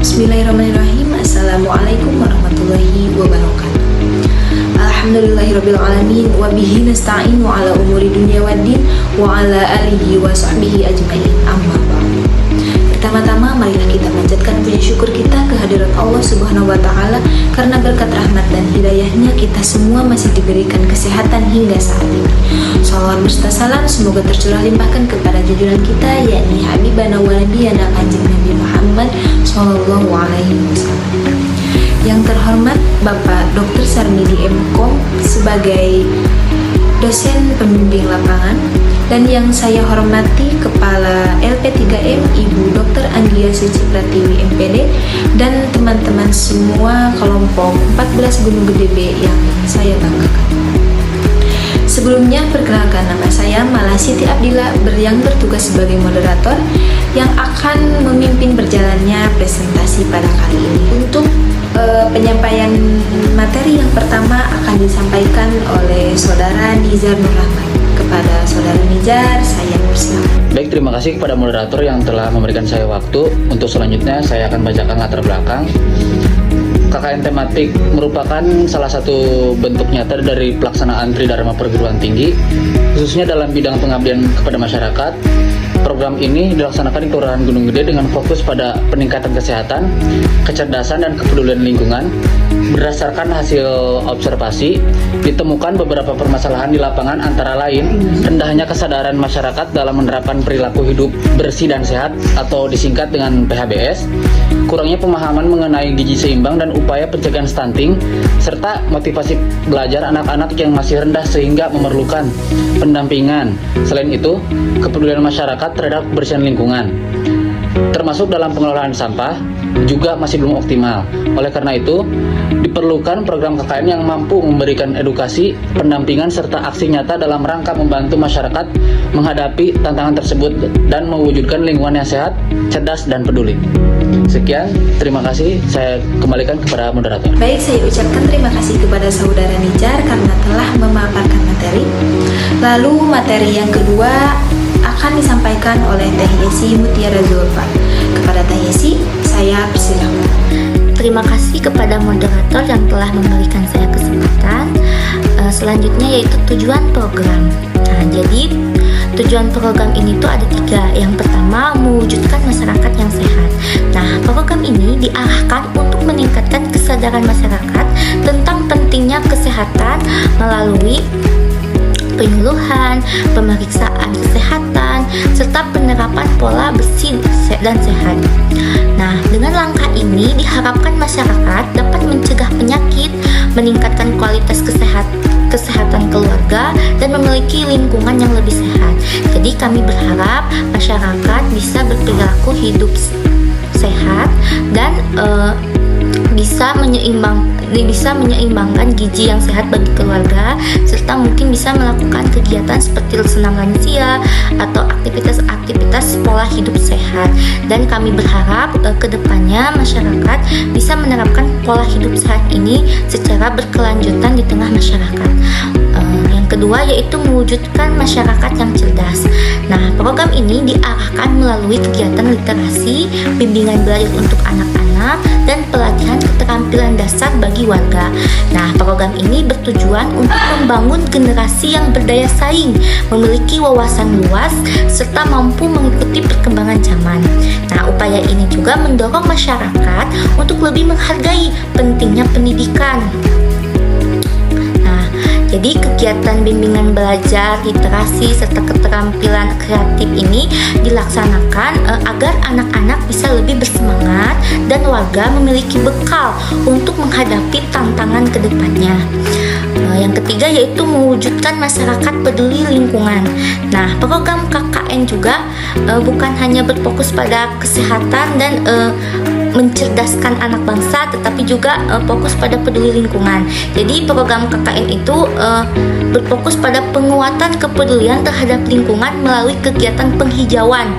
Bismillahirrahmanirrahim. Assalamualaikum warahmatullahi wabarakatuh. Alhamdulillahirabbil alamin wa bihi nasta'inu ala umuri dunya waddin wa ala alihi wa sahbihi ajmain. Amma ba'du. Pertama-tama marilah kita panjatkan puji syukur kita kehadirat Allah Subhanahu wa taala karena berkat rahmat dan hidayahnya kita semua masih diberikan kesehatan hingga saat ini. Shalawat berserta salam semoga tercurah limpahkan kepada junjungan kita yakni Habibana wa Nabiyana Kanjeng Nabi Muhammad sallallahu alaihi wasallam. Yang terhormat Bapak Dr. Sarmidi M.Com sebagai dosen pembimbing lapangan, dan yang saya hormati Kepala LP3M Ibu Dr. Anggia Suci Pratiwi MPD dan teman-teman semua kelompok 14 Gunung Gede B yang saya banggakan. Sebelumnya perkenalkan, nama saya Mala Siti Abdillah yang bertugas sebagai moderator yang akan memimpin berjalannya presentasi pada kali ini. Untuk penyampaian materi yang pertama akan disampaikan oleh Saudara Nizar Nur Rahman. Kepada Saudara Nizar, saya persilakan. Baik, terima kasih kepada moderator yang telah memberikan saya waktu. Untuk selanjutnya saya akan bacakan latar belakang. KKN tematik merupakan salah satu bentuk nyata dari pelaksanaan Tridharma Perguruan Tinggi, khususnya dalam bidang pengabdian kepada masyarakat. Program ini dilaksanakan di Kelurahan Gunung Gede dengan fokus pada peningkatan kesehatan, kecerdasan, dan kepedulian lingkungan. Berdasarkan hasil observasi, ditemukan beberapa permasalahan di lapangan, antara lain rendahnya kesadaran masyarakat dalam menerapkan perilaku hidup bersih dan sehat atau disingkat dengan PHBS, kurangnya pemahaman mengenai gizi seimbang dan upaya pencegahan stunting, serta motivasi belajar anak-anak yang masih rendah sehingga memerlukan pendampingan. Selain itu, kepedulian masyarakat terhadap kebersihan lingkungan, termasuk dalam pengelolaan sampah, juga masih belum optimal. Oleh karena itu, diperlukan program KKN yang mampu memberikan edukasi, pendampingan, serta aksi nyata dalam rangka membantu masyarakat menghadapi tantangan tersebut dan mewujudkan lingkungan yang sehat, cerdas, dan peduli. Sekian, terima kasih. Saya kembalikan kepada moderator. Baik, saya ucapkan terima kasih kepada Saudara Nijar karena telah memaparkan materi. Lalu materi yang kedua akan disampaikan oleh Teh Yesi Mutiara Zulfa. Kepada Teh Yesi, saya persilakan. Terima kasih kepada moderator yang telah memberikan saya kesempatan. Selanjutnya yaitu tujuan program. Nah, jadi tujuan program ini tuh ada 3. Yang pertama, mewujudkan masyarakat yang sehat. Nah, program ini diarahkan untuk meningkatkan kesadaran masyarakat tentang pentingnya kesehatan melalui penyuluhan, pemeriksaan kesehatan, serta penerapan pola bersih dan sehat. Nah, dengan langkah ini diharapkan masyarakat dapat mencegah penyakit, meningkatkan kualitas kesehatan keluarga, dan memiliki lingkungan yang lebih sehat. Jadi kami berharap masyarakat bisa berperilaku hidup sehat dan bisa menyeimbangkan gizi yang sehat bagi keluarga, serta mungkin bisa melakukan kegiatan seperti senam lansia atau aktivitas pola hidup sehat. Dan kami berharap kedepannya masyarakat bisa menerapkan pola hidup sehat ini secara berkelanjutan di tengah masyarakat. Yang kedua yaitu mewujudkan masyarakat yang cerdas. Nah, program ini diarahkan melalui kegiatan literasi, bimbingan belajar untuk anak-anak, dan pelatihan keterampilan dasar bagi warga. Nah, program ini bertujuan untuk membangun generasi yang berdaya saing, memiliki wawasan luas, serta mampu mengikuti perkembangan zaman. Nah, upaya ini juga mendorong masyarakat untuk lebih menghargai pentingnya pendidikan. Jadi kegiatan bimbingan belajar, literasi, serta keterampilan kreatif ini dilaksanakan agar anak-anak bisa lebih bersemangat dan warga memiliki bekal untuk menghadapi tantangan ke depannya. Yang ketiga yaitu mewujudkan masyarakat peduli lingkungan. Nah, program KKN juga bukan hanya berfokus pada kesehatan dan mencerdaskan anak bangsa, tetapi juga fokus pada peduli lingkungan. Jadi program KKN itu berfokus pada penguatan kepedulian terhadap lingkungan melalui kegiatan penghijauan,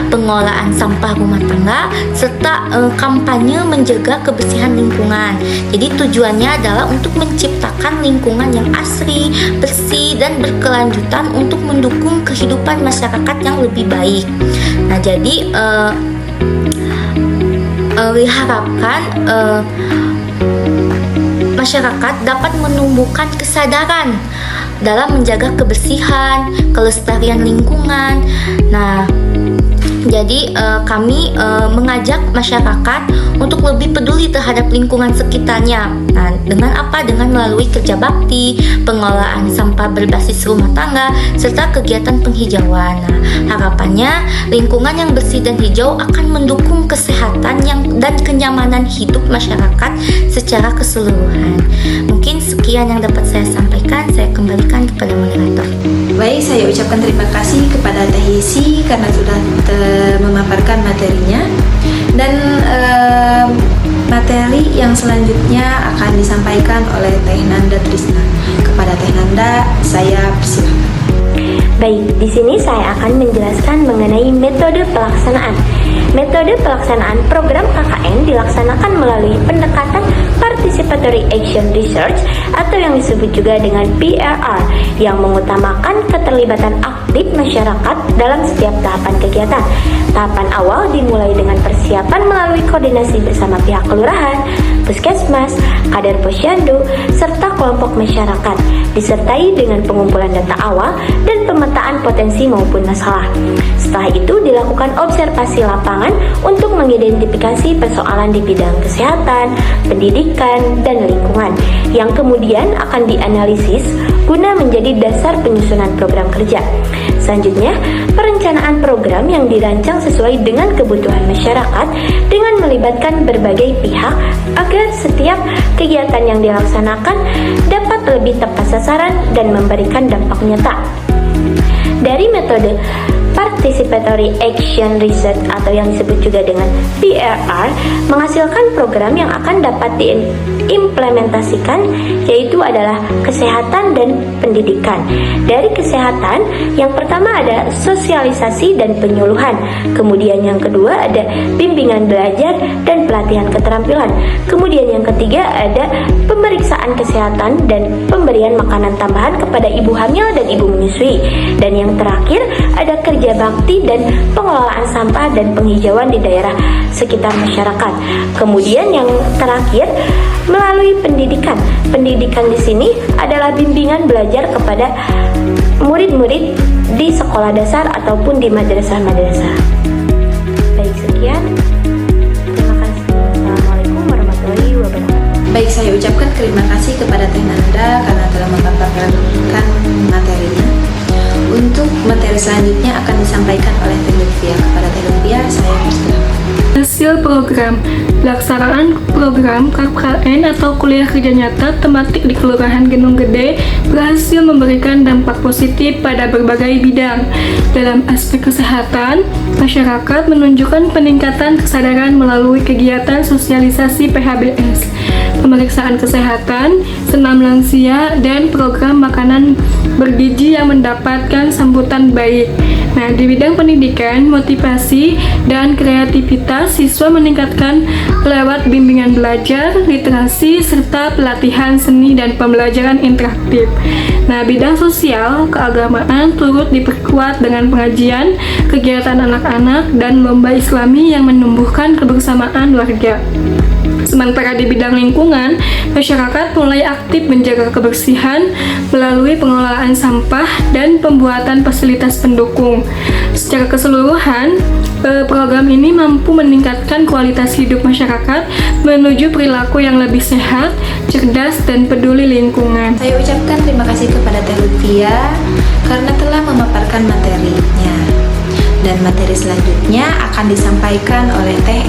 pengelolaan sampah rumah tangga, serta kampanye menjaga kebersihan lingkungan. Jadi tujuannya adalah untuk menciptakan lingkungan yang asri, bersih, dan berkelanjutan untuk mendukung kehidupan masyarakat yang lebih baik. Nah, jadi diharapkan masyarakat dapat menumbuhkan kesadaran dalam menjaga kebersihan, kelestarian lingkungan. Nah, jadi kami mengajak masyarakat untuk lebih peduli terhadap lingkungan sekitarnya. Nah, dengan apa? Dengan melalui kerja bakti, pengelolaan sampah berbasis rumah tangga, serta kegiatan penghijauan. Nah, harapannya lingkungan yang bersih dan hijau akan mendukung kesehatan dan kenyamanan hidup masyarakat secara keseluruhan. Mungkin sekian yang dapat saya sampaikan. Saya kembalikan kepada moderator. Baik, saya ucapkan terima kasih kepada Teh Yesi karena sudah memaparkan materinya. Dan materi yang selanjutnya akan disampaikan oleh Teh Nanda Trisna. Kepada Teh Nanda, saya persilakan. Baik, di sini saya akan menjelaskan mengenai metode pelaksanaan. Metode pelaksanaan program KKN dilaksanakan melalui pendekatan Participatory Action Research atau yang disebut juga dengan PRR yang mengutamakan keterlibatan aktif masyarakat dalam setiap tahapan kegiatan. Tahapan awal dimulai dengan persiapan melalui koordinasi bersama pihak kelurahan, puskesmas, kader posyandu, serta kelompok masyarakat, disertai dengan pengumpulan data awal dan pemetaan potensi maupun masalah. Setelah itu dilakukan observasi lapangan untuk mengidentifikasi persoalan di bidang kesehatan, pendidikan, dan lingkungan yang kemudian akan dianalisis guna menjadi dasar penyusunan program kerja. Selanjutnya, perencanaan program yang dirancang sesuai dengan kebutuhan masyarakat dengan melibatkan berbagai pihak agar setiap kegiatan yang dilaksanakan dapat lebih tepat sasaran dan memberikan dampak nyata. Dari metode Participatory Action Research atau yang disebut juga dengan PRR menghasilkan program yang akan dapat diimplementasikan, yaitu adalah kesehatan dan pendidikan. Dari kesehatan, yang pertama ada sosialisasi dan penyuluhan, kemudian yang kedua ada bimbingan belajar dan pelatihan keterampilan, kemudian yang ketiga ada pemeriksaan kesehatan dan pemberian makanan tambahan kepada ibu hamil dan ibu menyusui, dan yang terakhir ada kerja bakti dan pengelolaan sampah dan penghijauan di daerah sekitar masyarakat. Kemudian yang terakhir melalui pendidikan. Pendidikan di sini adalah bimbingan belajar kepada murid-murid di sekolah dasar ataupun di madrasah-madrasah. Baik, sekian. Terima kasih. Assalamualaikum warahmatullahi wabarakatuh. Baik, saya ucapkan terima kasih kepada Teh Nanda karena telah memaparkan materinya. Untuk materi selanjutnya akan disampaikan oleh Teh Lutfia. Kepada Teh Lutfia, saya persilakan. Hasil program. Pelaksanaan program KKN atau kuliah kerja nyata tematik di Kelurahan Gendong Gede berhasil memberikan dampak positif pada berbagai bidang. Dalam aspek kesehatan, masyarakat menunjukkan peningkatan kesadaran melalui kegiatan sosialisasi PHBS, pemeriksaan kesehatan, senam lansia, dan program makanan bergizi yang mendapatkan sambutan baik. Nah, di bidang pendidikan, motivasi, dan kreativitas siswa meningkatkan lewat bimbingan belajar, literasi, serta pelatihan seni dan pembelajaran interaktif. Nah, bidang sosial, keagamaan turut diperkuat dengan pengajian, kegiatan anak-anak, dan lomba islami yang menumbuhkan kebersamaan warga. Sementara di bidang lingkungan, masyarakat mulai aktif menjaga kebersihan melalui pengelolaan sampah dan pembuatan fasilitas pendukung. Secara keseluruhan, program ini mampu meningkatkan kualitas hidup masyarakat menuju perilaku yang lebih sehat, cerdas, dan peduli lingkungan. Saya ucapkan terima kasih kepada Teh Lutfia karena telah memaparkan materinya. Dan materi selanjutnya akan disampaikan oleh Teh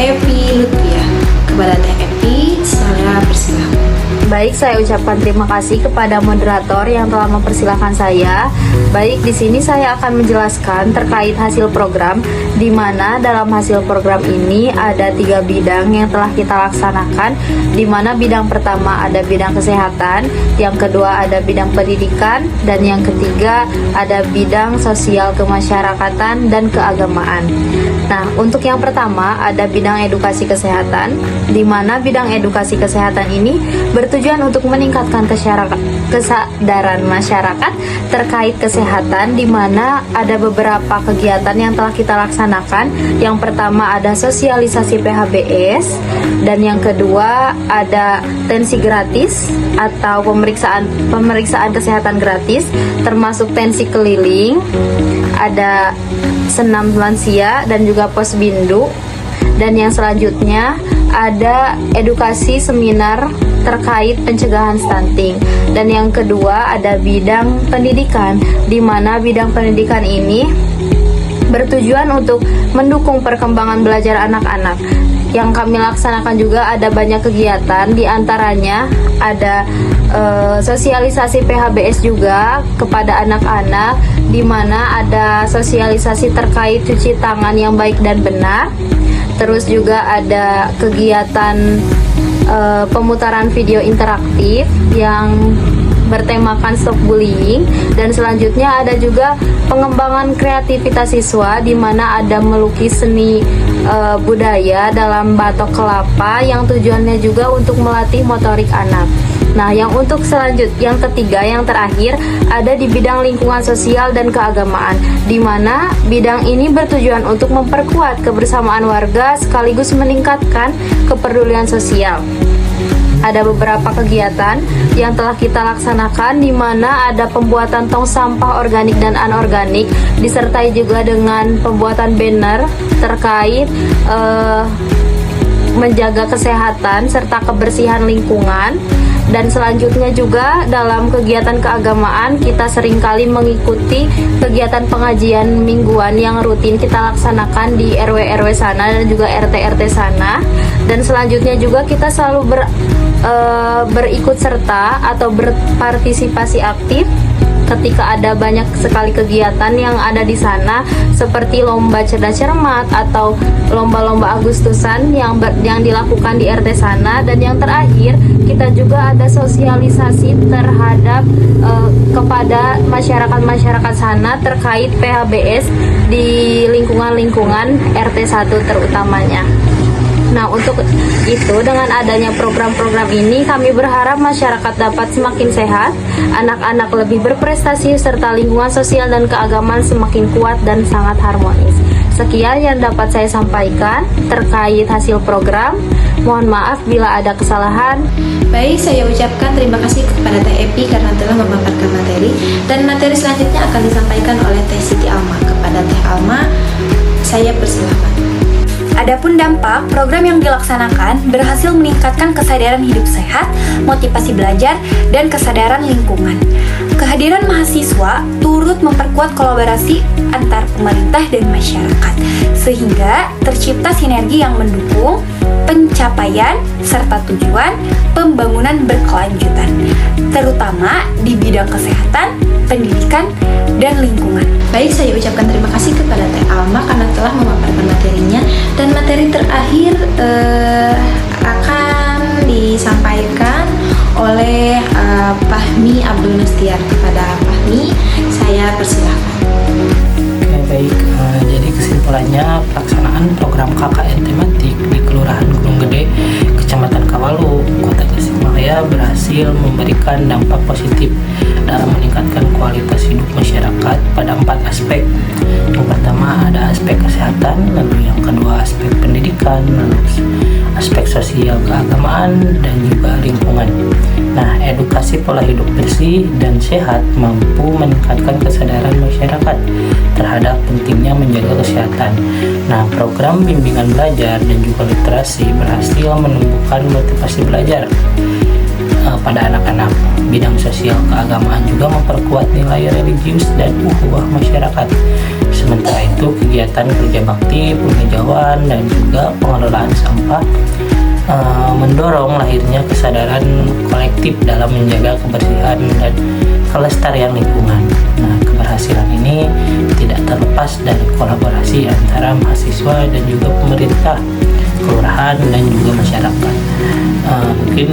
Evi Lutfia. Kepada Teh Evi, saya persilakan. Baik, saya ucapkan terima kasih kepada moderator yang telah mempersilahkan saya. Baik, di sini saya akan menjelaskan terkait hasil program, di mana dalam hasil program ini ada 3 bidang yang telah kita laksanakan, di mana bidang pertama ada bidang kesehatan, yang kedua ada bidang pendidikan, dan yang ketiga ada bidang sosial kemasyarakatan dan keagamaan. Nah, untuk yang pertama ada bidang edukasi kesehatan, di mana bidang edukasi kesehatan ini bertujuan bertujuan untuk meningkatkan kesadaran masyarakat terkait kesehatan, di mana ada beberapa kegiatan yang telah kita laksanakan. Yang pertama ada sosialisasi PHBS, dan yang kedua ada tensi gratis atau pemeriksaan kesehatan gratis, termasuk tensi keliling, ada senam lansia dan juga posbindu. Dan yang selanjutnya ada edukasi seminar terkait pencegahan stunting. Dan yang kedua ada bidang pendidikan, di mana bidang pendidikan ini bertujuan untuk mendukung perkembangan belajar anak-anak. Yang kami laksanakan juga ada banyak kegiatan, di antaranya ada sosialisasi PHBS juga kepada anak-anak, di mana ada sosialisasi terkait cuci tangan yang baik dan benar. Terus juga ada kegiatan pemutaran video interaktif yang bertemakan stop bullying. Dan selanjutnya ada juga pengembangan kreativitas siswa, di mana ada melukis seni budaya dalam batok kelapa yang tujuannya juga untuk melatih motorik anak. Nah, yang ketiga, yang terakhir ada di bidang lingkungan sosial dan keagamaan, di mana bidang ini bertujuan untuk memperkuat kebersamaan warga sekaligus meningkatkan kepedulian sosial. Ada beberapa kegiatan yang telah kita laksanakan, di mana ada pembuatan tong sampah organik dan anorganik, disertai juga dengan pembuatan banner terkait menjaga kesehatan serta kebersihan lingkungan. Dan selanjutnya juga dalam kegiatan keagamaan, kita seringkali mengikuti kegiatan pengajian mingguan yang rutin kita laksanakan di RW-RW sana dan juga RT-RT sana. Dan selanjutnya juga kita selalu berikut serta atau berpartisipasi aktif ketika ada banyak sekali kegiatan yang ada di sana, seperti lomba cerdas cermat atau lomba-lomba Agustusan yang dilakukan di RT sana. Dan yang terakhir, kita juga ada sosialisasi terhadap kepada masyarakat sana terkait PHBS di lingkungan-lingkungan RT 1 terutamanya. Nah, untuk itu, dengan adanya program-program ini, kami berharap masyarakat dapat semakin sehat, anak-anak lebih berprestasi, serta lingkungan sosial dan keagamaan semakin kuat dan sangat harmonis. Sekian yang dapat saya sampaikan terkait hasil program. Mohon maaf bila ada kesalahan. Baik, saya ucapkan terima kasih kepada Teh Epi karena telah memaparkan materi. Dan materi selanjutnya akan disampaikan oleh Teh Siti Alma. Kepada Teh Alma, saya persilahkan. Adapun dampak, program yang dilaksanakan berhasil meningkatkan kesadaran hidup sehat, motivasi belajar, dan kesadaran lingkungan. Kehadiran mahasiswa turut memperkuat kolaborasi antar pemerintah dan masyarakat, sehingga tercipta sinergi yang mendukung pencapaian serta tujuan pembangunan berkelanjutan, terutama di bidang kesehatan, pendidikan, dan lingkungan. Baik, saya ucapkan terima kasih kepada Teh Alma karena telah memaparkan materinya. Dan materi terakhir akan disampaikan oleh Fahmi Abdul Nastiar. Kepada Fahmi, saya persilahkan. Oke, baik. Jadi kesimpulannya, pelaksanaan program KKN tematik di Kelurahan Gunung Gede, Kecamatan Kawalu, Kota Tasikmalaya berhasil memberikan dampak positif dalam meningkatkan kualitas hidup masyarakat pada 4 aspek. Yang pertama ada aspek kesehatan, lalu yang kedua aspek pendidikan, lalu aspek sosial keagamaan, dan juga lingkungan. Nah, edukasi pola hidup bersih dan sehat mampu meningkatkan kesadaran masyarakat terhadap pentingnya menjaga kesehatan. Nah, program bimbingan belajar dan juga literasi berhasil menumbuhkan motivasi belajar pada anak-anak. Bidang sosial keagamaan juga memperkuat nilai religius dan ukhuwah masyarakat. Sementara itu, kegiatan kerja bakti, penghijauan, dan juga pengelolaan sampah mendorong lahirnya kesadaran kolektif dalam menjaga kebersihan dan kelestarian lingkungan. Nah, keberhasilan ini tidak terlepas dari kolaborasi antara mahasiswa dan juga pemerintah, kelurahan, dan juga masyarakat. Mungkin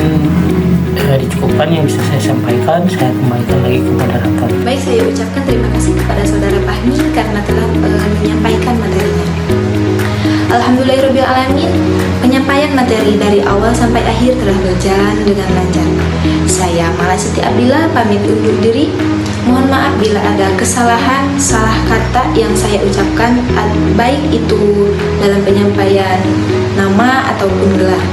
dicukupkan yang bisa saya sampaikan. Saya kembalikan lagi kepada moderator. Baik, saya ucapkan terima kasih kepada saudara Fahmi karena telah menyampaikan materinya. Alhamdulillahirabbil alamin. Penyampaian materi dari awal sampai akhir telah berjalan dengan lancar. Saya Mala Siti Abdillah pamit undur diri. Mohon maaf bila ada kesalahan, salah kata yang saya ucapkan, baik itu dalam penyampaian nama ataupun gelar.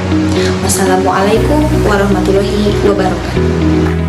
Wassalamualaikum warahmatullahi wabarakatuh.